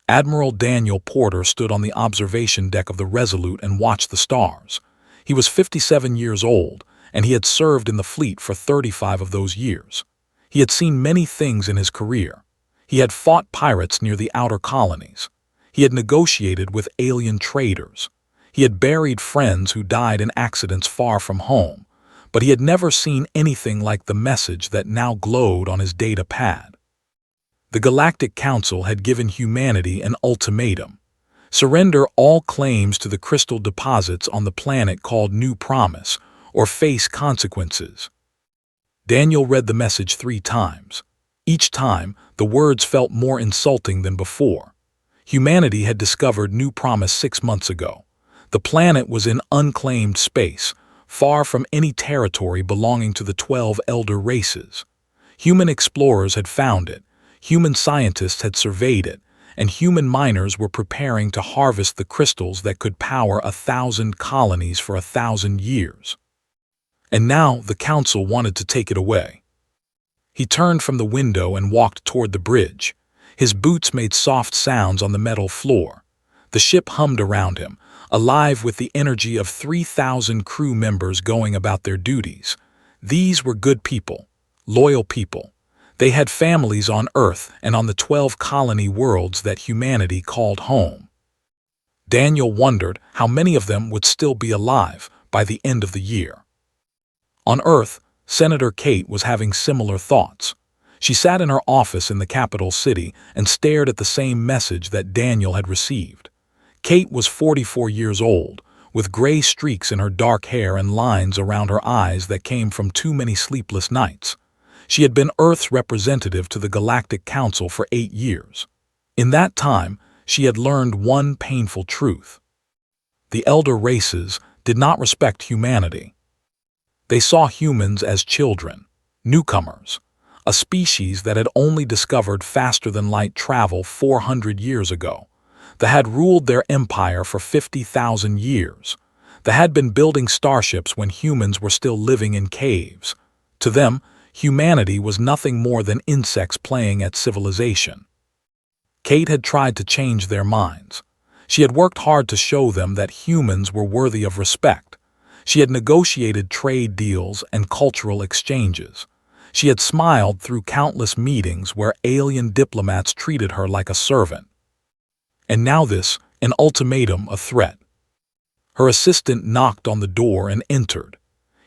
Admiral Daniel Porter stood on the observation deck of the Resolute and watched the stars. He was 57 years old, and he had served in the fleet for 35 of those years. He had seen many things in his career. He had fought pirates near the outer colonies. He had negotiated with alien traders. He had buried friends who died in accidents far from home, but he had never seen anything like the message that now glowed on his data pad. The Galactic Council had given humanity an ultimatum: surrender all claims to the crystal deposits on the planet called New Promise, or face consequences. Daniel read the message 3 times. Each time, the words felt more insulting than before. Humanity had discovered New Promise 6 months ago. The planet was in unclaimed space, far from any territory belonging to the 12 elder races. Human explorers had found it, human scientists had surveyed it, and human miners were preparing to harvest the crystals that could power 1,000 colonies for 1,000 years. And now the council wanted to take it away. He turned from the window and walked toward the bridge. His boots made soft sounds on the metal floor. The ship hummed around him, alive with the energy of 3,000 crew members going about their duties. These were good people, loyal people. They had families on Earth and on the 12 colony worlds that humanity called home. Daniel wondered how many of them would still be alive by the end of the year. On Earth, Senator Kate was having similar thoughts. She sat in her office in the capital city and stared at the same message that Daniel had received. Kate was 44 years old, with gray streaks in her dark hair and lines around her eyes that came from too many sleepless nights. She had been Earth's representative to the Galactic Council for 8 years. In that time, she had learned one painful truth. The elder races did not respect humanity. They saw humans as children, newcomers, a species that had only discovered faster-than-light travel 400 years ago, that had ruled their empire for 50,000 years, that had been building starships when humans were still living in caves. To them, humanity was nothing more than insects playing at civilization. Kate had tried to change their minds. She had worked hard to show them that humans were worthy of respect. She had negotiated trade deals and cultural exchanges. She had smiled through countless meetings where alien diplomats treated her like a servant. And now this, an ultimatum, a threat. Her assistant knocked on the door and entered.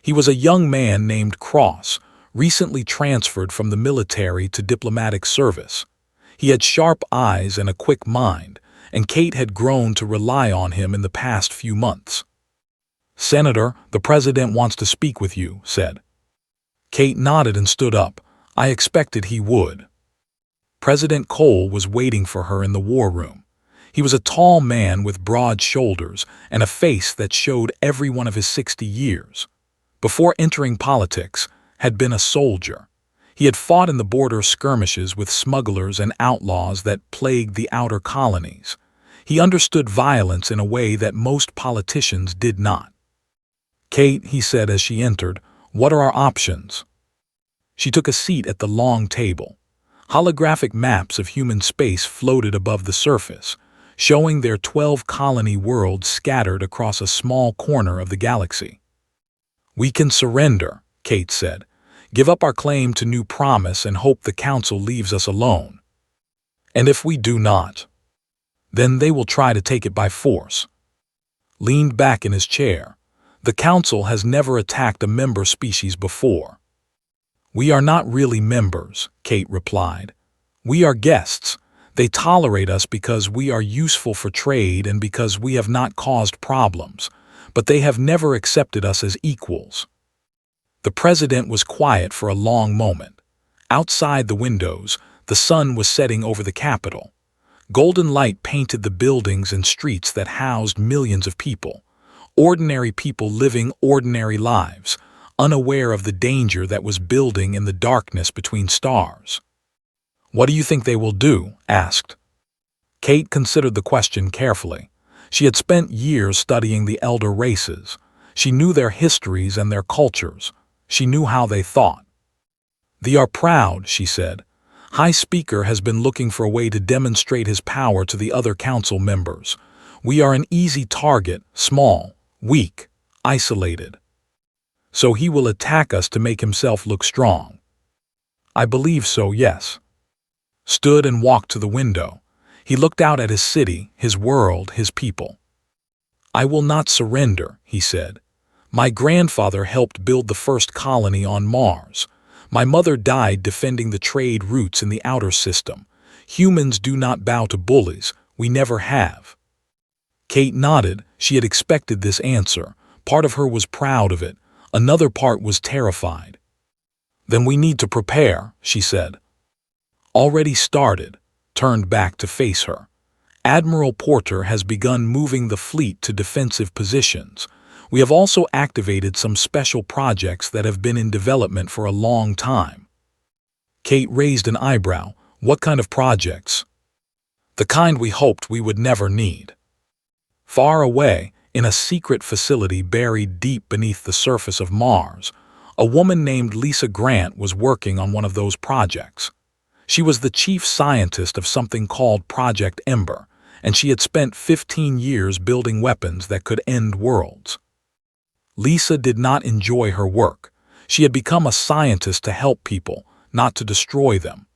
He was a young man named Cross, recently transferred from the military to diplomatic service. He had sharp eyes and a quick mind, and Kate had grown to rely on him in the past few months. "Senator, the President wants to speak with you," said. Kate nodded and stood up. I expected he would. President Cole was waiting for her in the war room. He was a tall man with broad shoulders and a face that showed every one of his 60 years. Before entering politics, had been a soldier. He had fought in the border skirmishes with smugglers and outlaws that plagued the outer colonies. He understood violence in a way that most politicians did not. "Kate," he said as she entered, "what are our options?" She took a seat at the long table. Holographic maps of human space floated above the surface, showing their 12 colony worlds scattered across a small corner of the galaxy. "We can surrender," Kate said. "Give up our claim to New Promise and hope the Council leaves us alone. And if we do not, then they will try to take it by force." Leaned back in his chair. "The Council has never attacked a member species before." "We are not really members," Kate replied. "We are guests. They tolerate us because we are useful for trade and because we have not caused problems, but they have never accepted us as equals." The president was quiet for a long moment. Outside the windows, the sun was setting over the Capitol. Golden light painted the buildings and streets that housed millions of people. Ordinary people living ordinary lives, unaware of the danger that was building in the darkness between stars. "What do you think they will do?" asked. Kate considered the question carefully. She had spent years studying the elder races. She knew their histories and their cultures. She knew how they thought. "They are proud," she said. High Speaker has been looking for a way to demonstrate his power to the other council members. We are an easy target, small, weak, isolated. So he will attack us to make himself look strong. I believe so, yes. Stood and walked to the window. He looked out at his city, his world, his people. I will not surrender, he said. My grandfather helped build the first colony on Mars. My mother died defending the trade routes in the outer system. Humans do not bow to bullies. We never have. Kate nodded. She had expected this answer. Part of her was proud of it. Another part was terrified. Then we need to prepare, she said. Already started, turned back to face her. Admiral Porter has begun moving the fleet to defensive positions. We have also activated some special projects that have been in development for a long time. Kate raised an eyebrow. What kind of projects? The kind we hoped we would never need. Far away, in a secret facility buried deep beneath the surface of Mars, a woman named Lisa Grant was working on one of those projects. She was the chief scientist of something called Project Ember, and she had spent 15 years building weapons that could end worlds. Lisa did not enjoy her work. She had become a scientist to help people, not to destroy them.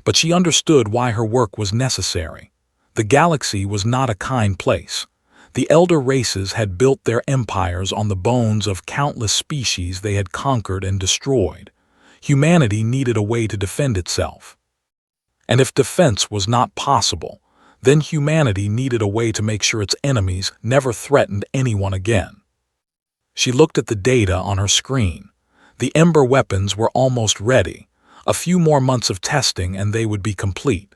But she understood why her work was necessary. The galaxy was not a kind place. The elder races had built their empires on the bones of countless species they had conquered and destroyed. Humanity needed a way to defend itself. And if defense was not possible, then humanity needed a way to make sure its enemies never threatened anyone again. She looked at the data on her screen. The Ember weapons were almost ready. A few more months of testing and they would be complete.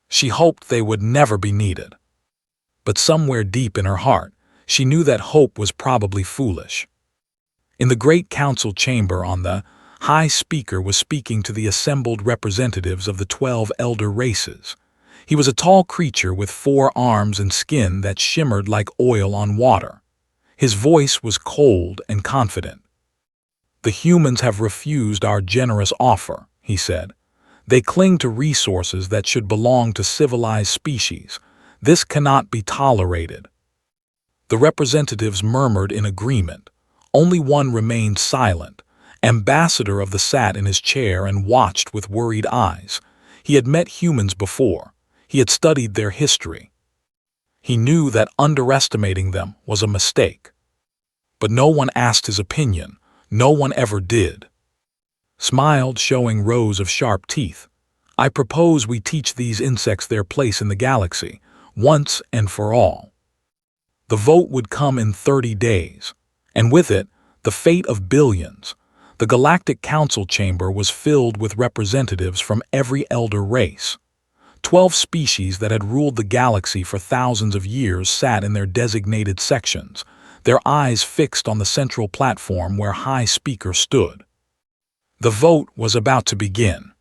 She hoped they would never be needed. But somewhere deep in her heart, she knew that hope was probably foolish. In the great council chamber on the High Speaker was speaking to the assembled representatives of the 12 elder races. He was a tall creature with 4 arms and skin that shimmered like oil on water. His voice was cold and confident. The humans have refused our generous offer, he said. They cling to resources that should belong to civilized species. This cannot be tolerated. The representatives murmured in agreement. Only one remained silent. Ambassador of the sat in his chair and watched with worried eyes. He had met humans before. He had studied their history. He knew that underestimating them was a mistake. But no one asked his opinion. No one ever did. Smiled, showing rows of sharp teeth. I propose we teach these insects their place in the galaxy, once and for all. The vote would come in 30 days, and with it, the fate of billions. The Galactic Council chamber was filled with representatives from every elder race. 12 species that had ruled the galaxy for thousands of years sat in their designated sections, their eyes fixed on the central platform where High Speaker stood. The vote was about to begin.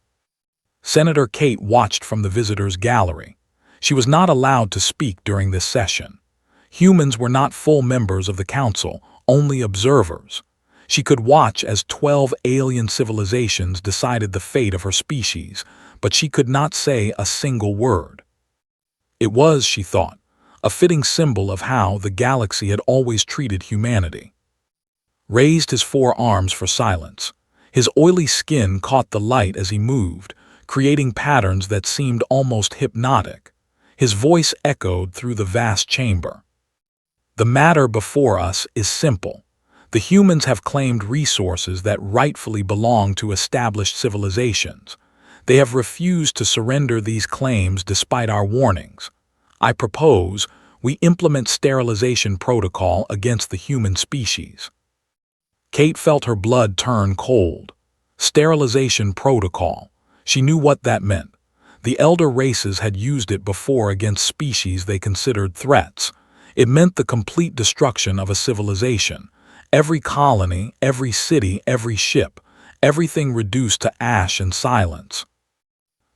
Senator Kate watched from the visitors' gallery. She was not allowed to speak during this session. Humans were not full members of the council, only observers. She could watch as 12 alien civilizations decided the fate of her species, but she could not say a single word. It was, she thought, a fitting symbol of how the galaxy had always treated humanity. Raised his 4 arms for silence. His oily skin caught the light as he moved, creating patterns that seemed almost hypnotic. His voice echoed through the vast chamber. The matter before us is simple. The humans have claimed resources that rightfully belong to established civilizations. They have refused to surrender these claims despite our warnings. I propose we implement sterilization protocol against the human species. Kate felt her blood turn cold. Sterilization protocol. She knew what that meant. The elder races had used it before against species they considered threats. It meant the complete destruction of a civilization. Every colony, every city, every ship, everything reduced to ash and silence.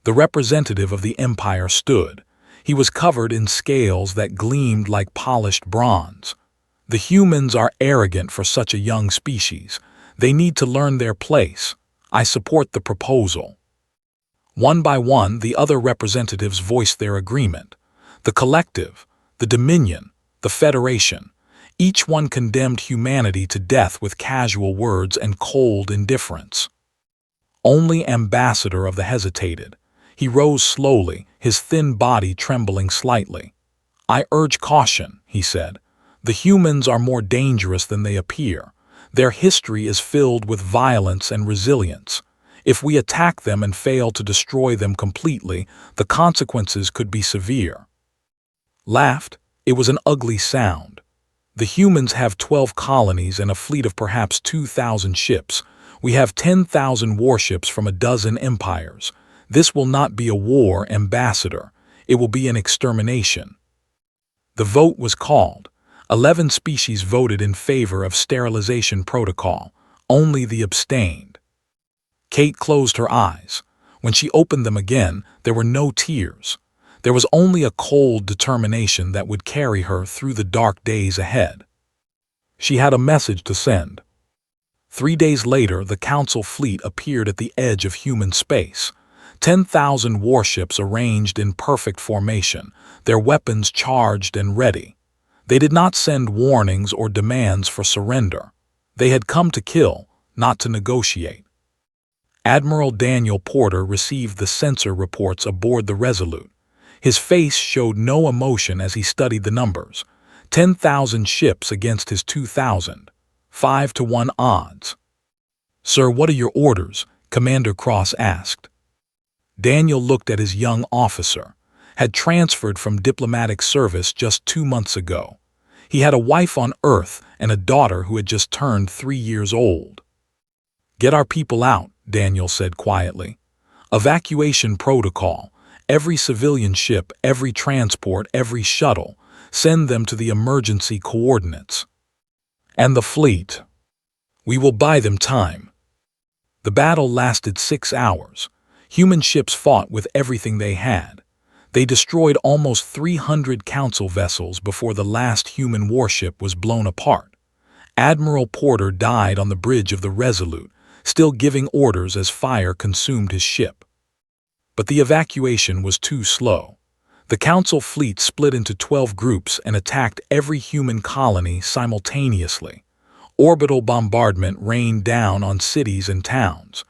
The representative of the empire stood. He was covered in scales that gleamed like polished bronze. The humans are arrogant for such a young species. They need to learn their place. I support the proposal. One by one, the other representatives voiced their agreement. The Collective, the Dominion, the Federation. Each one condemned humanity to death with casual words and cold indifference. Only Ambassador of the hesitated. He rose slowly, his thin body trembling slightly. "I urge caution," he said. "The humans are more dangerous than they appear. Their history is filled with violence and resilience. If we attack them and fail to destroy them completely, the consequences could be severe." Laughed. It was an ugly sound. "The humans have 12 colonies and a fleet of perhaps 2,000 ships. We have 10,000 warships from a dozen empires. This will not be a war, Ambassador. It will be an extermination." The vote was called. 11 species voted in favor of sterilization protocol. Only the abstained. Kate closed her eyes. When she opened them again, there were no tears. There was only a cold determination that would carry her through the dark days ahead. She had a message to send. 3 days later, the Council fleet appeared at the edge of human space. 10,000 warships arranged in perfect formation, their weapons charged and ready. They did not send warnings or demands for surrender. They had come to kill, not to negotiate. Admiral Daniel Porter received the sensor reports aboard the Resolute. His face showed no emotion as he studied the numbers. 10,000 ships against his 2,000. 5-to-1 odds. "Sir, what are your orders?" Commander Cross asked. Daniel looked at his young officer. Had transferred from diplomatic service just 2 months ago. He had a wife on Earth and a daughter who had just turned 3 years old. "Get our people out," Daniel said quietly. "Evacuation protocol. Every civilian ship, every transport, every shuttle. Send them to the emergency coordinates. And the fleet. We will buy them time." The battle lasted 6 hours. Human ships fought with everything they had. They destroyed almost 300 Council vessels before the last human warship was blown apart. Admiral Porter died on the bridge of the Resolute, still giving orders as fire consumed his ship. But the evacuation was too slow. The Council fleet split into 12 groups and attacked every human colony simultaneously. Orbital bombardment rained down on cities and towns.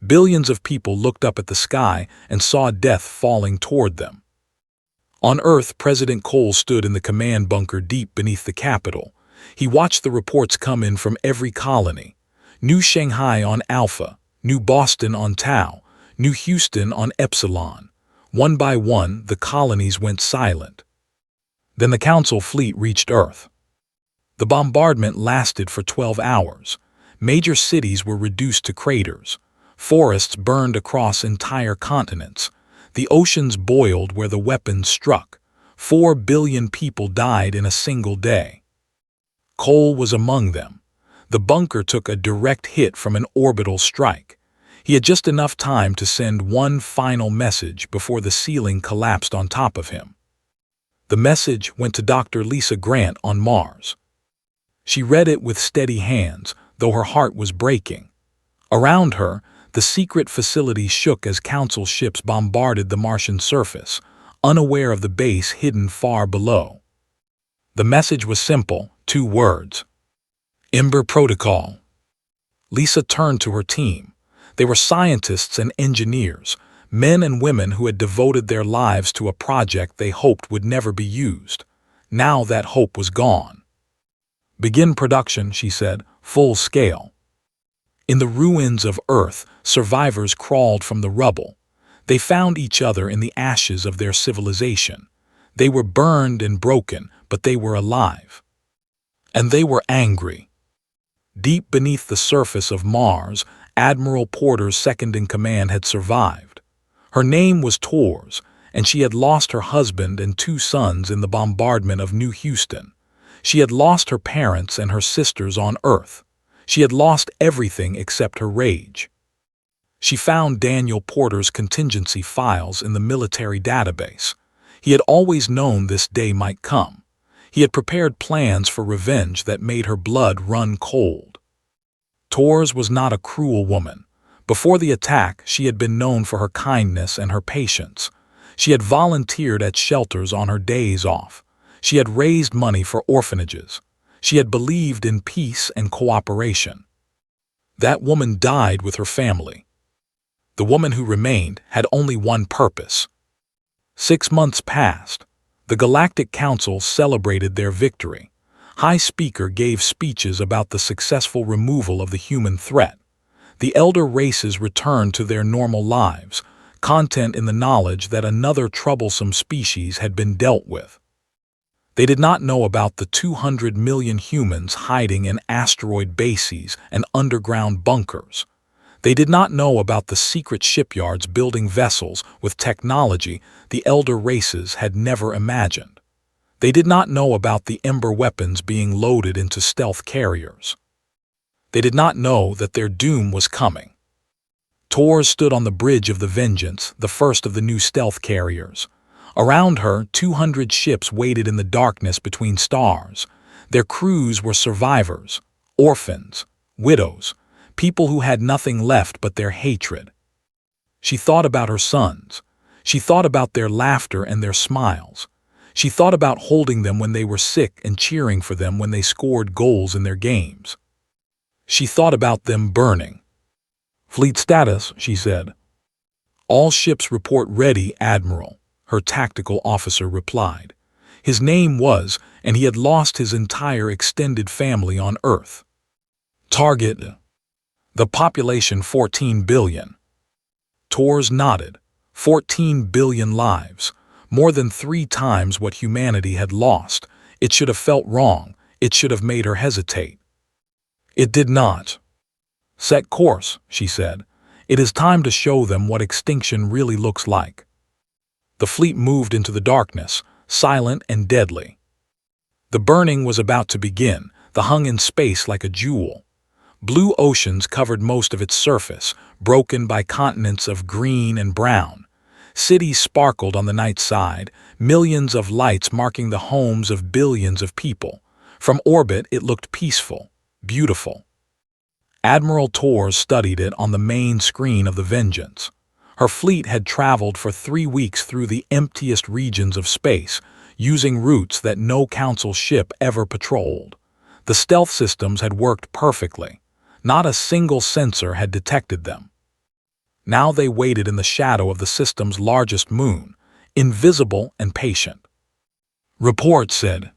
Billions of people looked up at the sky and saw death falling toward them. On Earth, President Cole stood in the command bunker deep beneath the Capitol. He watched the reports come in from every colony. New Shanghai on Alpha, New Boston on Tau, New Houston on Epsilon. One by one, the colonies went silent. Then the Council fleet reached Earth. The bombardment lasted for 12 hours. Major cities were reduced to craters. Forests burned across entire continents. The oceans boiled where the weapons struck. 4 billion people died in a single day. Cole was among them. The bunker took a direct hit from an orbital strike. He had just enough time to send one final message before the ceiling collapsed on top of him. The message went to Dr. Lisa Grant on Mars. She read it with steady hands, though her heart was breaking. Around her, the secret facility shook as Council ships bombarded the Martian surface, unaware of the base hidden far below. The message was simple, 2 words. Ember Protocol. Lisa turned to her team. They were scientists and engineers, men and women who had devoted their lives to a project they hoped would never be used. Now that hope was gone. "Begin production," she said, "full scale." In the ruins of Earth, survivors crawled from the rubble. They found each other in the ashes of their civilization. They were burned and broken, but they were alive. And they were angry. Deep beneath the surface of Mars, Admiral Porter's second-in-command had survived. Her name was Tors, and she had lost her husband and 2 sons in the bombardment of New Houston. She had lost her parents and her sisters on Earth. She had lost everything except her rage. She found Daniel Porter's contingency files in the military database. He had always known this day might come. He had prepared plans for revenge that made her blood run cold. Tors was not a cruel woman, Before the attack, she had been known for her kindness and her patience. She had volunteered at shelters on her days off. She had raised money for orphanages. She had believed in peace and cooperation. That woman died with her family. The woman who remained had only one purpose. 6 months passed. The Galactic Council celebrated their victory. High Speaker gave speeches about the successful removal of the human threat. The elder races returned to their normal lives, content in the knowledge that another troublesome species had been dealt with. They did not know about the 200 million humans hiding in asteroid bases and underground bunkers. They did not know about the secret shipyards building vessels with technology the elder races had never imagined. They did not know about the ember weapons being loaded into stealth carriers. They did not know that their doom was coming. Tor stood on the bridge of the Vengeance, the first of the new stealth carriers. Around her, 200 ships waited in the darkness between stars. Their crews were survivors, orphans, widows, people who had nothing left but their hatred. She thought about her sons. She thought about their laughter and their smiles. She thought about holding them when they were sick and cheering for them when they scored goals in their games. She thought about them burning. "Fleet status," she said. "All ships report ready, Admiral," her tactical officer replied. His name was, and he had lost his entire extended family on Earth. "Target." "The population 14 billion. Tors nodded. 14 billion lives. More than 3 times what humanity had lost. It should have felt wrong. It should have made her hesitate. It did not. "Set course," she said. "It is time to show them what extinction really looks like." The fleet moved into the darkness, silent and deadly. The burning was about to begin, the hung in space like a jewel. Blue oceans covered most of its surface, broken by continents of green and brown. Cities sparkled on the night side, millions of lights marking the homes of billions of people. From orbit it looked peaceful, beautiful. Admiral Tor studied it on the main screen of the Vengeance. Her fleet had traveled for 3 weeks through the emptiest regions of space, using routes that no Council ship ever patrolled. The stealth systems had worked perfectly. Not a single sensor had detected them. Now they waited in the shadow of the system's largest moon, invisible and patient. "Report," said.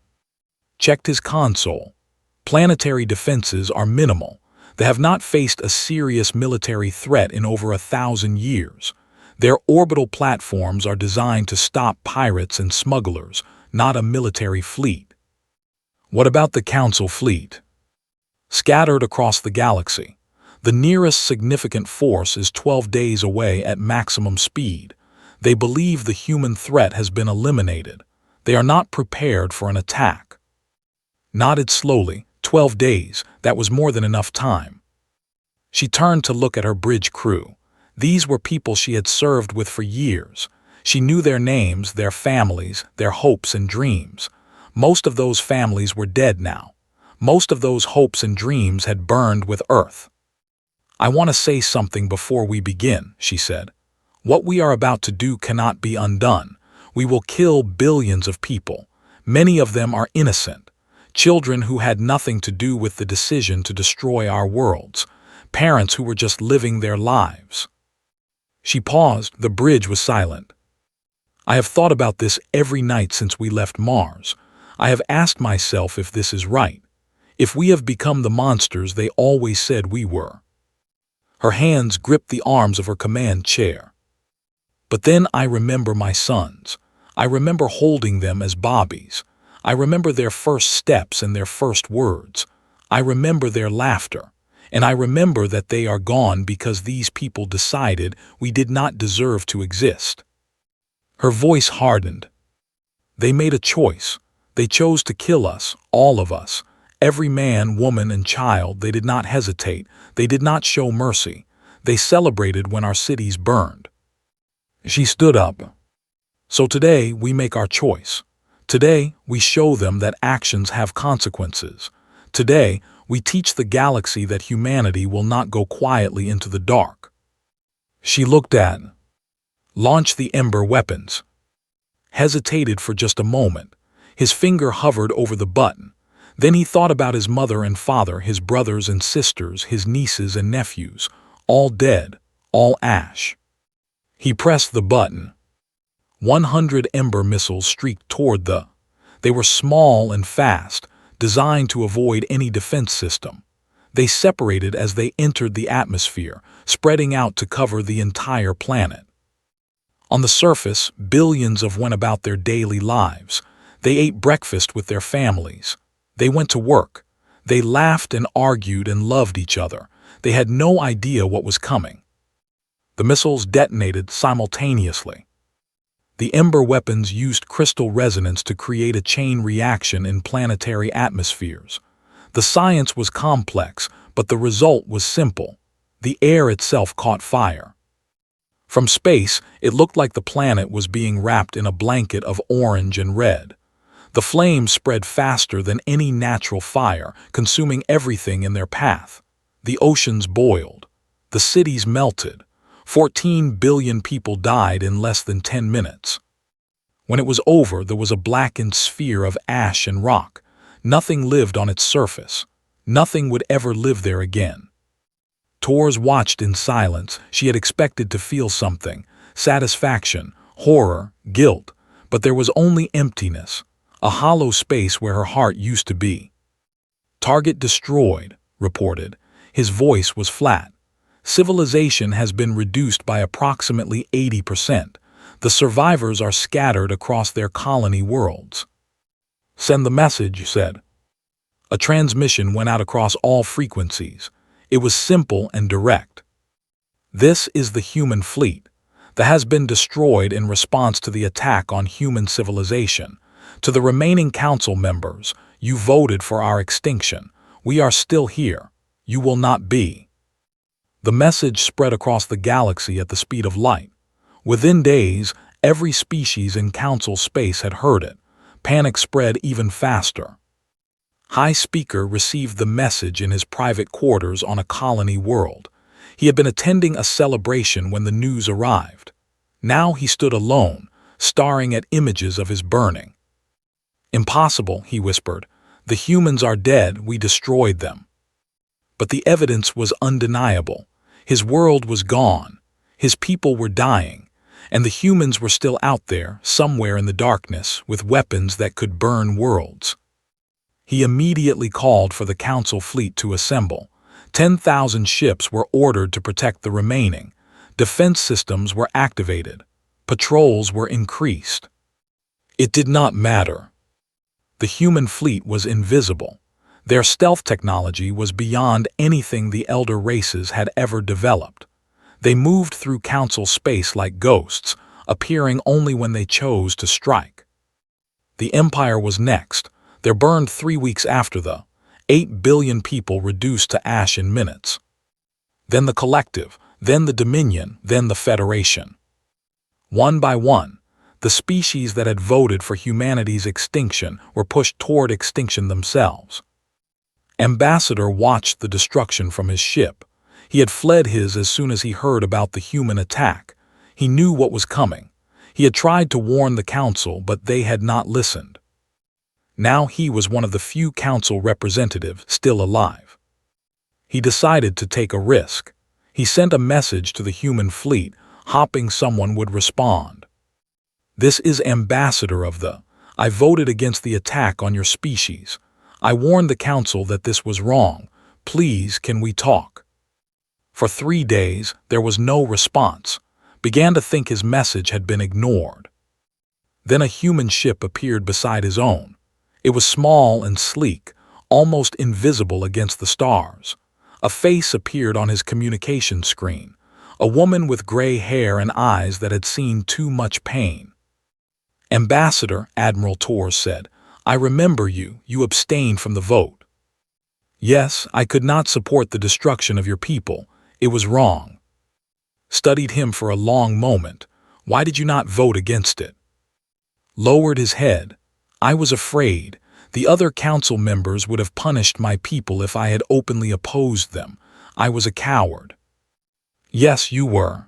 Checked his console. Planetary defenses are minimal. They have not faced a serious military threat in over 1,000 years. Their orbital platforms are designed to stop pirates and smugglers, not a military fleet. "What about the Council fleet?" "Scattered across the galaxy. The nearest significant force is 12 days away at maximum speed. They believe the human threat has been eliminated. They are not prepared for an attack." Nodded slowly. 12 days, that was more than enough time. She turned to look at her bridge crew. These were people she had served with for years. She knew their names, their families, their hopes and dreams. Most of those families were dead now. Most of those hopes and dreams had burned with Earth. "I want to say something before we begin," she said. "What we are about to do cannot be undone. We will kill billions of people. Many of them are innocent. Children who had nothing to do with the decision to destroy our worlds. Parents who were just living their lives." She paused. The bridge was silent. "I have thought about this every night since we left Mars. I have asked myself if this is right. If we have become the monsters they always said we were." Her hands gripped the arms of her command chair. "But then I remember my sons. I remember holding them as bobbies. I remember their first steps and their first words. I remember their laughter. And I remember that they are gone because these people decided we did not deserve to exist." Her voice hardened. "They made a choice. They chose to kill us, all of us. Every man, woman, and child. They did not hesitate. They did not show mercy. They celebrated when our cities burned." She stood up. "So today we make our choice. Today we show them that actions have consequences. Today we teach the galaxy that humanity will not go quietly into the dark. She looked at. Launch the Ember weapons. Hesitated for just a moment. His finger hovered over the button. Then he thought about his mother and father, his brothers and sisters, his nieces and nephews, all dead, all ash. He pressed the button. 100 Ember missiles streaked toward the. They were small and fast, designed to avoid any defense system. They separated as they entered the atmosphere, spreading out to cover the entire planet. On the surface, billions of went about their daily lives. They ate breakfast with their families. They went to work. They laughed and argued and loved each other. They had no idea what was coming. The missiles detonated simultaneously. The Ember weapons used crystal resonance to create a chain reaction in planetary atmospheres. The science was complex, but the result was simple. The air itself caught fire. From space, it looked like the planet was being wrapped in a blanket of orange and red. The flames spread faster than any natural fire, consuming everything in their path. The oceans boiled. The cities melted. 14 billion people died in less than 10 minutes. When it was over, there was a blackened sphere of ash and rock. Nothing lived on its surface. Nothing would ever live there again. Tors watched in silence. She had expected to feel something: satisfaction, horror, guilt, but there was only emptiness, a hollow space where her heart used to be. Target destroyed, reported. His voice was flat. Civilization has been reduced by approximately 80%. The survivors are scattered across their colony worlds. Send the message, he said. A transmission went out across all frequencies. It was simple and direct. This is the human fleet that has been destroyed in response to the attack on human civilization. To the remaining council members, you voted for our extinction. We are still here. You will not be. The message spread across the galaxy at the speed of light. Within days, every species in council space had heard it. Panic spread even faster. High Speaker received the message in his private quarters on a colony world. He had been attending a celebration when the news arrived. Now he stood alone, staring at images of his burning. Impossible, he whispered. The humans are dead, we destroyed them. But the evidence was undeniable. His world was gone. His people were dying. And the humans were still out there, somewhere in the darkness, with weapons that could burn worlds. He immediately called for the council fleet to assemble. 10,000 ships were ordered to protect the remaining. Defense systems were activated. Patrols were increased. It did not matter. The human fleet was invisible. Their stealth technology was beyond anything the elder races had ever developed. They moved through council space like ghosts, appearing only when they chose to strike. The Empire was next. There burned 3 weeks after the 8 billion people reduced to ash in minutes. Then the Collective, then the Dominion, then the Federation. One by one, the species that had voted for humanity's extinction were pushed toward extinction themselves. Ambassador watched the destruction from his ship. He had fled his as soon as he heard about the human attack. He knew what was coming. He had tried to warn the council, but they had not listened. Now he was one of the few council representatives still alive. He decided to take a risk. He sent a message to the human fleet, hoping someone would respond. This is Ambassador of the. I voted against the attack on your species. I warned the council that this was wrong. Please, can we talk? For 3 days, there was no response. Began to think his message had been ignored. Then a human ship appeared beside his own. It was small and sleek, almost invisible against the stars. A face appeared on his communication screen, a woman with gray hair and eyes that had seen too much pain. Ambassador, Admiral Tors said, I remember you. You abstained from the vote. Yes, I could not support the destruction of your people. It was wrong. Studied him for a long moment. Why did you not vote against it? Lowered his head. I was afraid. The other council members would have punished my people if I had openly opposed them. I was a coward. Yes, you were.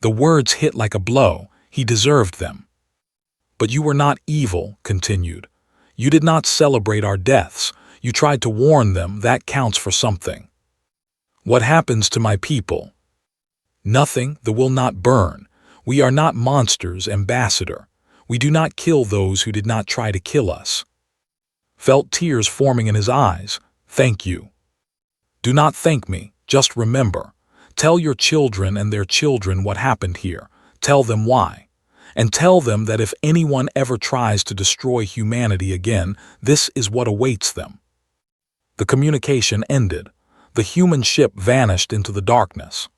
The words hit like a blow. He deserved them. But you were not evil, continued. You did not celebrate our deaths. You tried to warn them. That counts for something. What happens to my people? Nothing. The will not burn. We are not monsters, Ambassador. We do not kill those who did not try to kill us. Felt tears forming in his eyes. Thank you. Do not thank me. Just remember. Tell your children and their children what happened here. Tell them why. And tell them that if anyone ever tries to destroy humanity again, this is what awaits them. The communication ended. The human ship vanished into the darkness.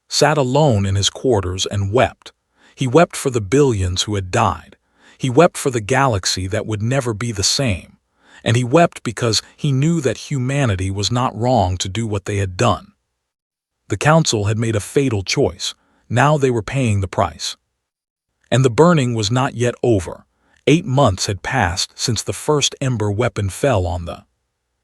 Sat alone in his quarters and wept. He wept for the billions who had died. He wept for the galaxy that would never be the same. And he wept because he knew that humanity was not wrong to do what they had done. The council had made a fatal choice. Now they were paying the price. And the burning was not yet over. 8 months had passed since the first ember weapon fell on the.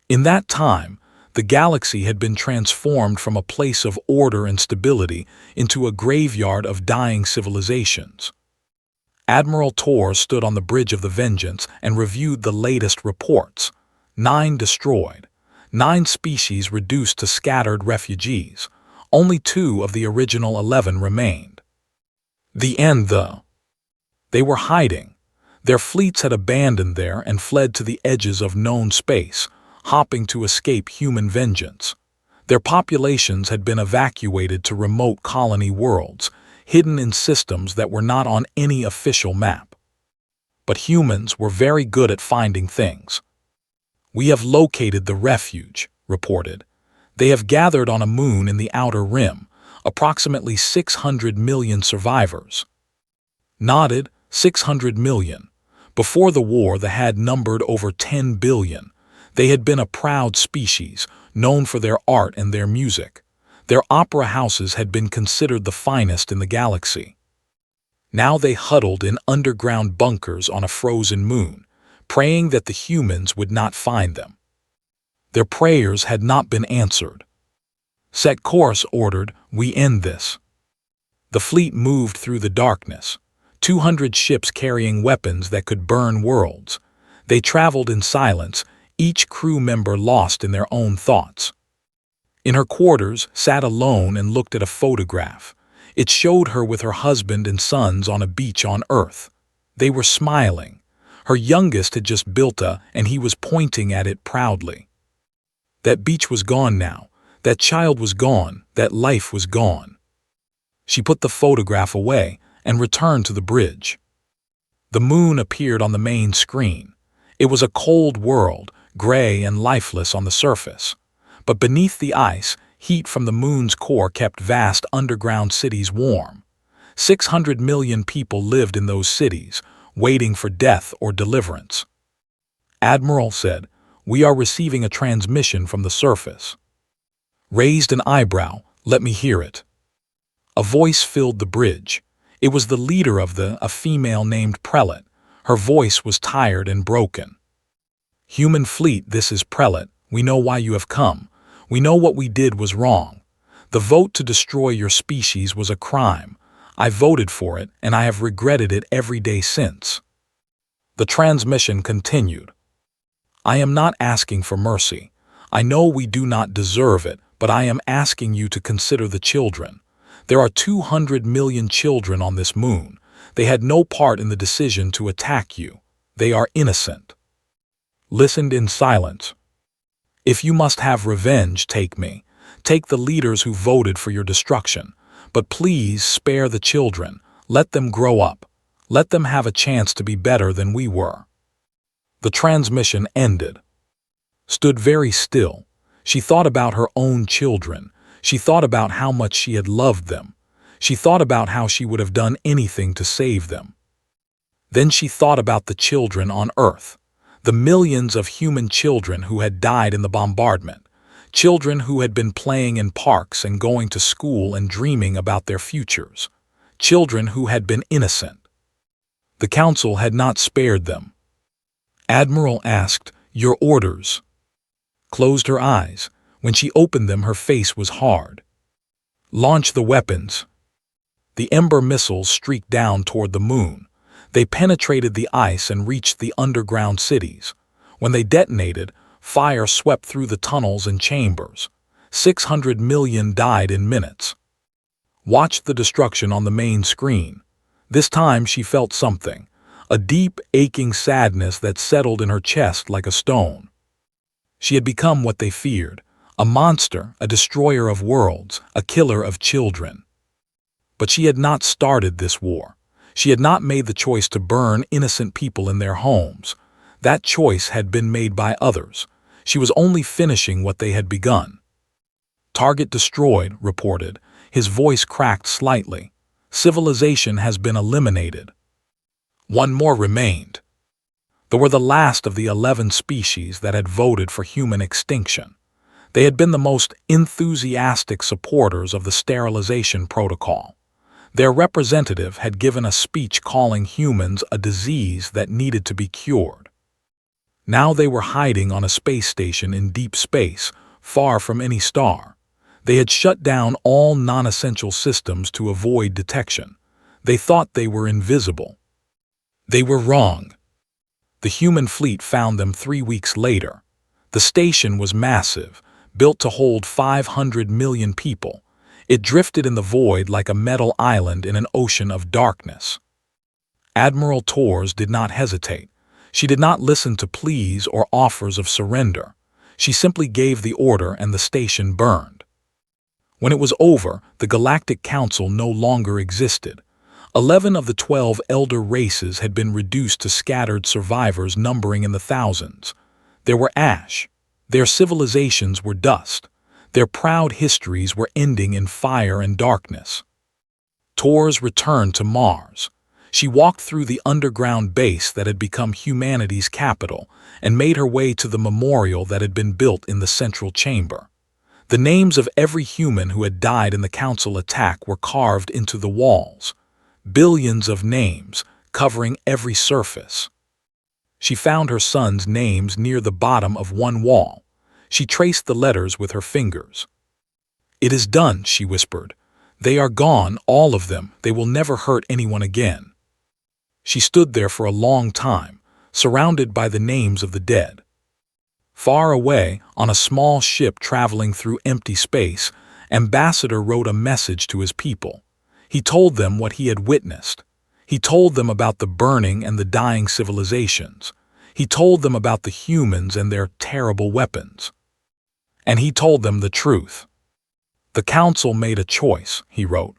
In that time, the galaxy had been transformed from a place of order and stability into a graveyard of dying civilizations. Admiral Tor stood on the bridge of the Vengeance and reviewed the latest reports. 9 destroyed. 9 species reduced to scattered refugees. Only 2 of the original 11 remained. The end, though. They were hiding. Their fleets had abandoned there and fled to the edges of known space, hopping to escape human vengeance. Their populations had been evacuated to remote colony worlds, hidden in systems that were not on any official map. But humans were very good at finding things. We have located the refuge, reported. They have gathered on a moon in the outer rim, approximately 600 million survivors. Nodded, 600 million. Before the war, they had numbered over 10 billion. They had been a proud species, known for their art and their music. Their opera houses had been considered the finest in the galaxy. Now they huddled in underground bunkers on a frozen moon, praying that the humans would not find them. Their prayers had not been answered. Set course, ordered. We end this. The fleet moved through the darkness. 200 ships carrying weapons that could burn worlds. They traveled in silence, each crew member lost in their own thoughts. In her quarters, sat alone and looked at a photograph. It showed her with her husband and sons on a beach on Earth. They were smiling. Her youngest had just built and he was pointing at it proudly. That beach was gone now. That child was gone. That life was gone. She put the photograph away and returned to the bridge. The moon appeared on the main screen. It was a cold world, gray and lifeless on the surface. But beneath the ice, heat from the moon's core kept vast underground cities warm. 600 million people lived in those cities, waiting for death or deliverance. Admiral said, "We are receiving a transmission from the surface." Raised an eyebrow. "Let me hear it." A voice filled the bridge. It was the leader of a female named Prelate. Her voice was tired and broken. "Human fleet, this is Prelate. We know why you have come. We know what we did was wrong. The vote to destroy your species was a crime. I voted for it, and I have regretted it every day since." The transmission continued. "I am not asking for mercy. I know we do not deserve it, but I am asking you to consider the children. There are 200 million children on this moon. They had no part in the decision to attack you. They are innocent." Listened in silence. "If you must have revenge, take me. Take the leaders who voted for your destruction. But please spare the children. Let them grow up. Let them have a chance to be better than we were." The transmission ended. Stood very still. She thought about her own children. She thought about how much she had loved them. She thought about how she would have done anything to save them. Then she thought about the children on Earth. The millions of human children who had died in the bombardment. Children who had been playing in parks and going to school and dreaming about their futures. Children who had been innocent. The council had not spared them. Admiral asked, "Your orders?" Closed her eyes. When she opened them, her face was hard. "Launch the weapons." The Ember missiles streaked down toward the moon. They penetrated the ice and reached the underground cities. When they detonated, fire swept through the tunnels and chambers. 600 million died in minutes. Watched the destruction on the main screen. This time she felt something, a deep, aching sadness that settled in her chest like a stone. She had become what they feared, a monster, a destroyer of worlds, a killer of children. But she had not started this war. She had not made the choice to burn innocent people in their homes. That choice had been made by others. She was only finishing what they had begun. Target destroyed, reported. His voice cracked slightly. Civilization has been eliminated. One more remained. They were the last of the 11 species that had voted for human extinction. They had been the most enthusiastic supporters of the sterilization protocol. Their representative had given a speech calling humans a disease that needed to be cured. Now they were hiding on a space station in deep space, far from any star. They had shut down all non-essential systems to avoid detection. They thought they were invisible. They were wrong. The human fleet found them 3 weeks later. The station was massive, built to hold 500 million people. It drifted in the void like a metal island in an ocean of darkness. Admiral Torres did not hesitate. She did not listen to pleas or offers of surrender. She simply gave the order and the station burned. When it was over, the Galactic Council no longer existed. 11 of the 12 elder races had been reduced to scattered survivors numbering in the thousands. There were ash. Their civilizations were dust. Their proud histories were ending in fire and darkness. Torres returned to Mars. She walked through the underground base that had become humanity's capital and made her way to the memorial that had been built in the central chamber. The names of every human who had died in the Council attack were carved into the walls. Billions of names, covering every surface. She found her son's names near the bottom of one wall. She traced the letters with her fingers. "It is done," she whispered. "They are gone, all of them. They will never hurt anyone again." She stood there for a long time, surrounded by the names of the dead. Far away, on a small ship traveling through empty space, Ambassador wrote a message to his people. He told them what he had witnessed. He told them about the burning and the dying civilizations. He told them about the humans and their terrible weapons. And he told them the truth. "The Council made a choice," he wrote.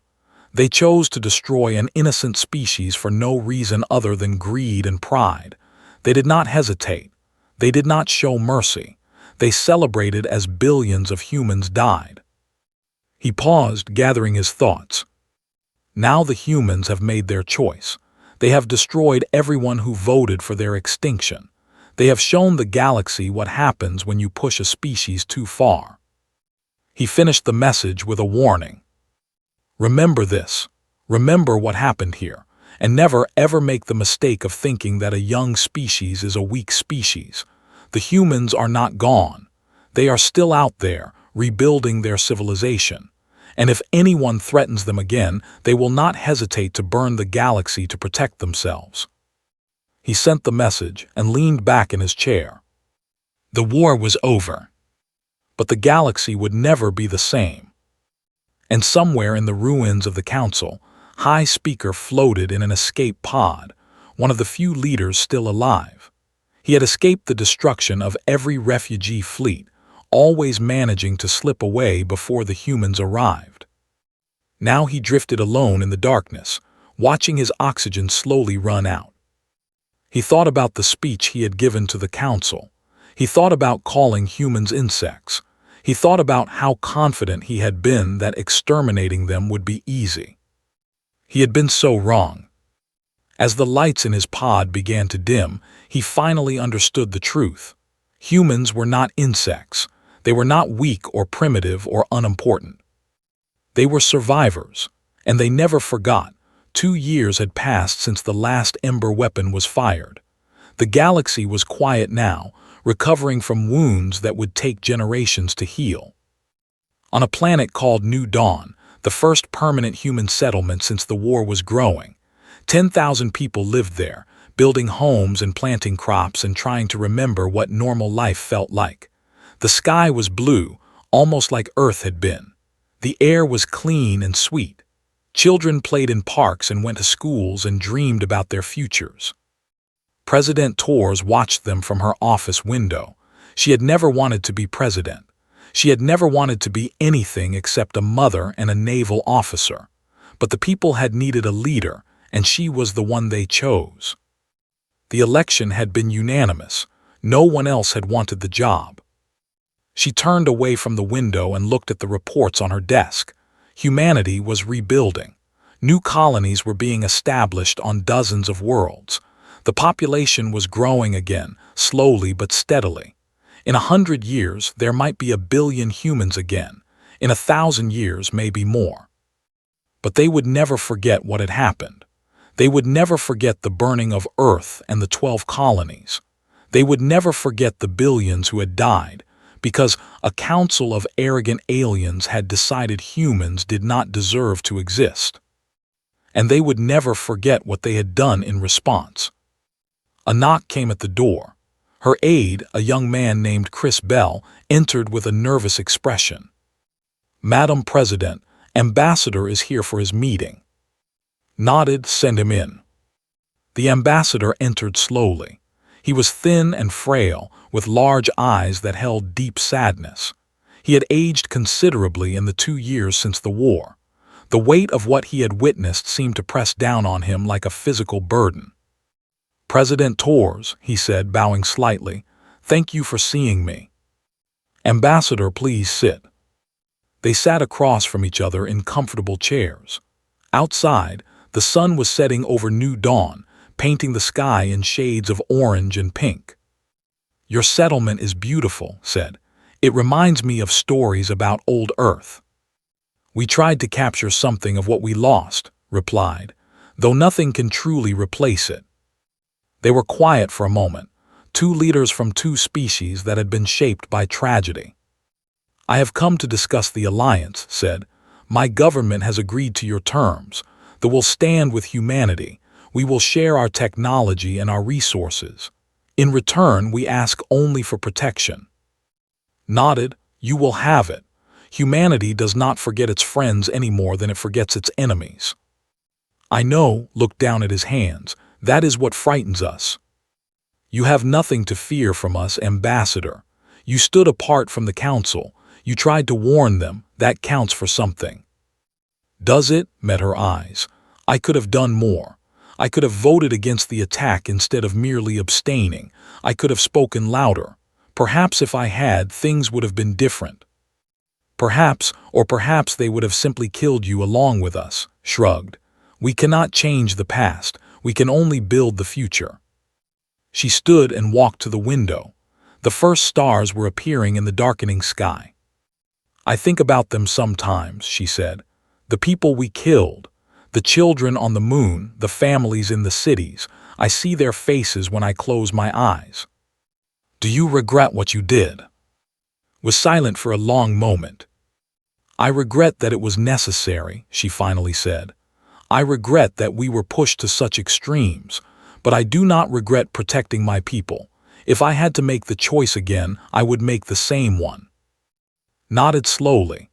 "They chose to destroy an innocent species for no reason other than greed and pride. They did not hesitate. They did not show mercy. They celebrated as billions of humans died." He paused, gathering his thoughts. Now the humans have made their choice. They have destroyed everyone who voted for their extinction. They have shown the galaxy what happens when you push a species too far. He finished the message with a warning. "Remember this. Remember what happened here, and never ever make the mistake of thinking that a young species is a weak species. The humans are not gone. They are still out there, rebuilding their civilization. And if anyone threatens them again, they will not hesitate to burn the galaxy to protect themselves." He sent the message and leaned back in his chair. The war was over. But the galaxy would never be the same. And somewhere in the ruins of the Council, High Speaker floated in an escape pod, one of the few leaders still alive. He had escaped the destruction of every refugee fleet, always managing to slip away before the humans arrived. Now he drifted alone in the darkness, watching his oxygen slowly run out. He thought about the speech he had given to the Council. He thought about calling humans insects. He thought about how confident he had been that exterminating them would be easy. He had been so wrong. As the lights in his pod began to dim, he finally understood the truth. Humans were not insects. They were not weak or primitive or unimportant. They were survivors, and they never forgot. 2 years had passed since the last Ember weapon was fired. The galaxy was quiet now, recovering from wounds that would take generations to heal. On a planet called New Dawn, the first permanent human settlement since the war was growing. 10,000 people lived there, building homes and planting crops and trying to remember what normal life felt like. The sky was blue, almost like Earth had been. The air was clean and sweet. Children played in parks and went to schools and dreamed about their futures. President Torres watched them from her office window. She had never wanted to be president. She had never wanted to be anything except a mother and a naval officer. But the people had needed a leader, and she was the one they chose. The election had been unanimous. No one else had wanted the job. She turned away from the window and looked at the reports on her desk. Humanity was rebuilding. New colonies were being established on dozens of worlds. The population was growing again, slowly but steadily. In 100 years, there might be 1 billion humans again. In 1,000 years, maybe more. But they would never forget what had happened. They would never forget the burning of Earth and the 12 colonies. They would never forget the billions who had died, because a council of arrogant aliens had decided humans did not deserve to exist. And they would never forget what they had done in response. A knock came at the door. Her aide, a young man named Chris Bell, entered with a nervous expression. "Madam President, Ambassador is here for his meeting." Nodded, "Send him in." The ambassador entered slowly. He was thin and frail, with large eyes that held deep sadness. He had aged considerably in the 2 years since the war. The weight of what he had witnessed seemed to press down on him like a physical burden. "President Torres," he said, bowing slightly, "thank you for seeing me." "Ambassador, please sit." They sat across from each other in comfortable chairs. Outside, the sun was setting over new dawn, painting the sky in shades of orange and pink. "Your settlement is beautiful," said. "It reminds me of stories about old Earth." "We tried to capture something of what we lost," replied, "though nothing can truly replace it." They were quiet for a moment, two leaders from two species that had been shaped by tragedy. "I have come to discuss the alliance," said. "My government has agreed to your terms, that will stand with humanity. We will share our technology and our resources. In return, we ask only for protection." Nodded, "You will have it. Humanity does not forget its friends any more than it forgets its enemies." "I know," looked down at his hands. "That is what frightens us." "You have nothing to fear from us, Ambassador. You stood apart from the council. You tried to warn them. That counts for something." "Does it?" met her eyes. "I could have done more. I could have voted against the attack instead of merely abstaining. I could have spoken louder. Perhaps if I had, things would have been different." "Perhaps, or perhaps they would have simply killed you along with us," shrugged. "We cannot change the past. We can only build the future." She stood and walked to the window. The first stars were appearing in the darkening sky. "I think about them sometimes," she said. "The people we killed, the children on the moon, the families in the cities. I see their faces when I close my eyes." "Do you regret what you did?" Was silent for a long moment. "I regret that it was necessary," she finally said. "I regret that we were pushed to such extremes, but I do not regret protecting my people. If I had to make the choice again, I would make the same one." Nodded slowly.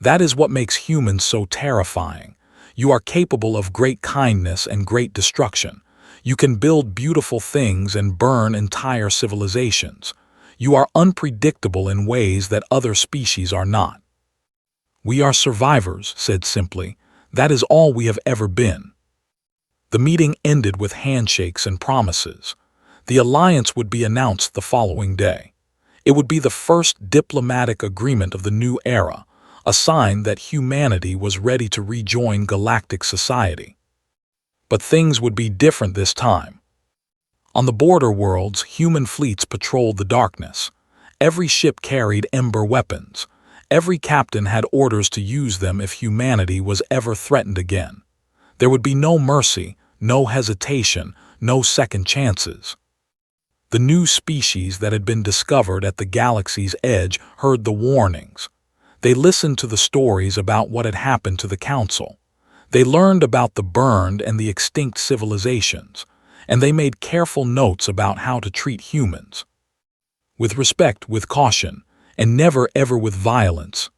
"That is what makes humans so terrifying. You are capable of great kindness and great destruction. You can build beautiful things and burn entire civilizations. You are unpredictable in ways that other species are not." "We are survivors," said simply. "That is all we have ever been." The meeting ended with handshakes and promises. The alliance would be announced the following day. It would be the first diplomatic agreement of the new era, a sign that humanity was ready to rejoin galactic society. But things would be different this time. On the border worlds, human fleets patrolled the darkness. Every ship carried ember weapons. Every captain had orders to use them if humanity was ever threatened again. There would be no mercy, no hesitation, no second chances. The new species that had been discovered at the galaxy's edge heard the warnings. They listened to the stories about what had happened to the council. They learned about the burned and the extinct civilizations, and they made careful notes about how to treat humans. With respect, with caution, and never ever with violence.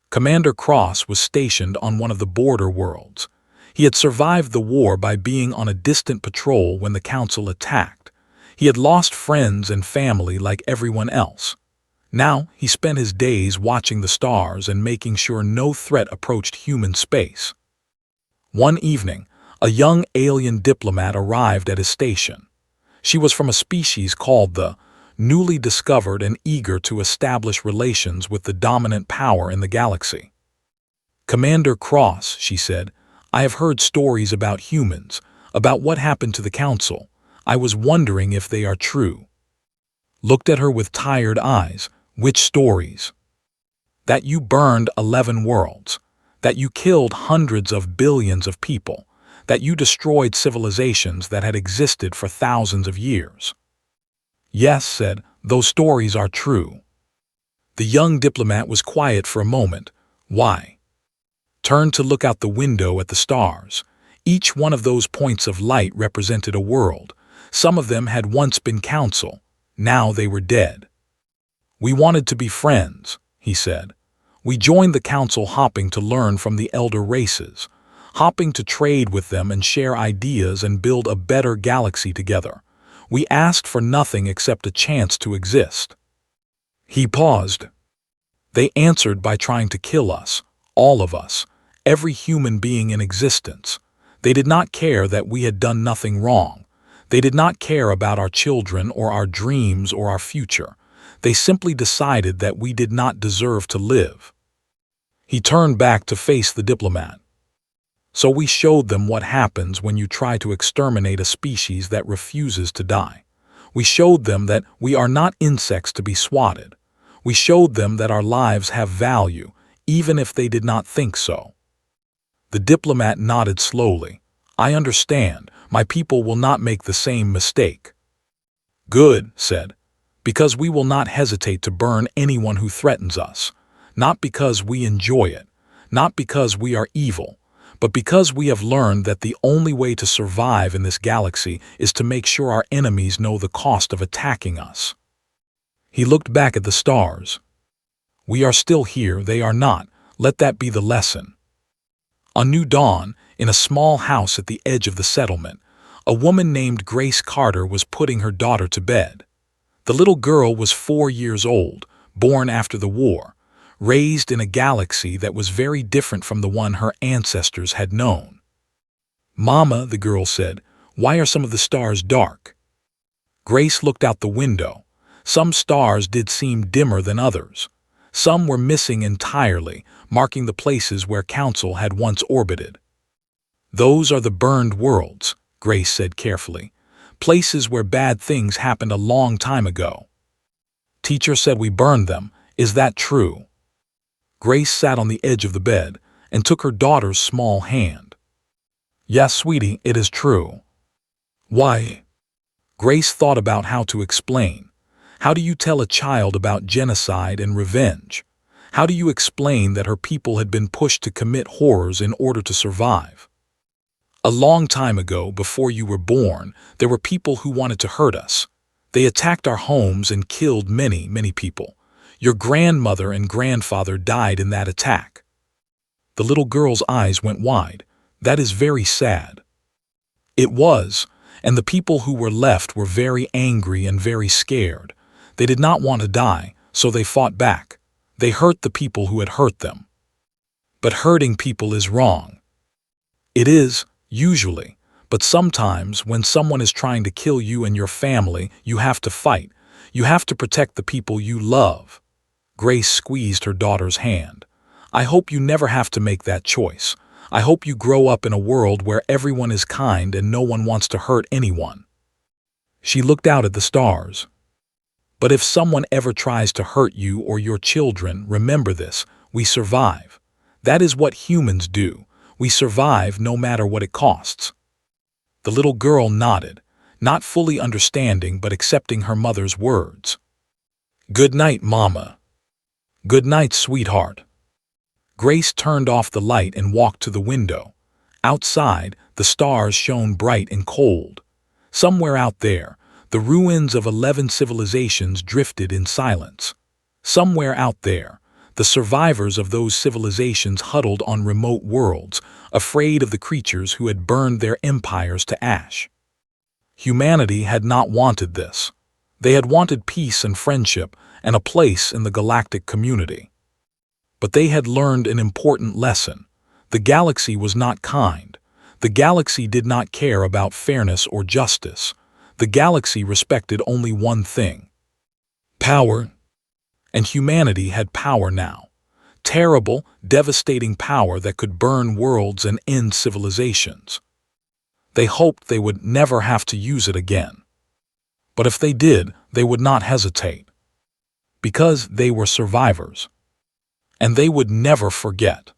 Commander Cross was stationed on one of the border worlds. He had survived the war by being on a distant patrol when the council attacked. He had lost friends and family like everyone else. Now he spent his days watching the stars and making sure no threat approached human space. One evening, a young alien diplomat arrived at his station. She was from a species called the newly discovered and eager to establish relations with the dominant power in the galaxy. "Commander Cross," she said, "I have heard stories about humans, about what happened to the council. I was wondering if they are true." Looked at her with tired eyes. "Which stories?" "That you burned 11 worlds, that you killed hundreds of billions of people, that you destroyed civilizations that had existed for thousands of years." "Yes," said, "those stories are true." The young diplomat was quiet for a moment. "Why?" Turned to look out the window at the stars. Each one of those points of light represented a world. Some of them had once been council. Now they were dead. "We wanted to be friends," he said. "We joined the council hopping to learn from the elder races, hopping to trade with them and share ideas and build a better galaxy together. We asked for nothing except a chance to exist." He paused. "They answered by trying to kill us, all of us, every human being in existence. They did not care that we had done nothing wrong. They did not care about our children or our dreams or our future. They simply decided that we did not deserve to live." He turned back to face the diplomat. "So we showed them what happens when you try to exterminate a species that refuses to die. We showed them that we are not insects to be swatted. We showed them that our lives have value, even if they did not think so." The diplomat nodded slowly. "I understand. My people will not make the same mistake." "Good," said, "because we will not hesitate to burn anyone who threatens us. Not because we enjoy it, not because we are evil, but because we have learned that the only way to survive in this galaxy is to make sure our enemies know the cost of attacking us." He looked back at the stars. "We are still here, they are not. Let that be the lesson." A new dawn, in a small house at the edge of the settlement, a woman named Grace Carter was putting her daughter to bed. The little girl was 4 years old, born after the war, raised in a galaxy that was very different from the one her ancestors had known. "Mama," the girl said, "why are some of the stars dark?" Grace looked out the window. Some stars did seem dimmer than others. Some were missing entirely, marking the places where Council had once orbited. "Those are the burned worlds," Grace said carefully. "Places where bad things happened a long time ago." "Teacher said we burned them. Is that true?" Grace sat on the edge of the bed and took her daughter's small hand. "Yes, sweetie, it is true." "Why?" Grace thought about how to explain. How do you tell a child about genocide and revenge? How do you explain that her people had been pushed to commit horrors in order to survive? "A long time ago, before you were born, there were people who wanted to hurt us. They attacked our homes and killed many, many people. Your grandmother and grandfather died in that attack." The little girl's eyes went wide. "That is very sad." It was, and the people who were left were very angry and very scared. They did not want to die, so they fought back. They hurt the people who had hurt them. But hurting people is wrong. It is, usually, but sometimes when someone is trying to kill you and your family, you have to fight. You have to protect the people you love. Grace squeezed her daughter's hand. "I hope you never have to make that choice. I hope you grow up in a world where everyone is kind and no one wants to hurt anyone." She looked out at the stars. "But if someone ever tries to hurt you or your children, remember this, we survive. That is what humans do. We survive no matter what it costs." The little girl nodded, not fully understanding but accepting her mother's words. "Good night, Mama." "Good night, sweetheart." Grace turned off the light and walked to the window. Outside, the stars shone bright and cold. Somewhere out there, the ruins of 11 civilizations drifted in silence. Somewhere out there, the survivors of those civilizations huddled on remote worlds, afraid of the creatures who had burned their empires to ash. Humanity had not wanted this. They had wanted peace and friendship and a place in the galactic community. But they had learned an important lesson. The galaxy was not kind. The galaxy did not care about fairness or justice. The galaxy respected only one thing: power. And humanity had power now. Terrible, devastating power that could burn worlds and end civilizations. They hoped they would never have to use it again. But if they did, they would not hesitate. Because they were survivors. And they would never forget.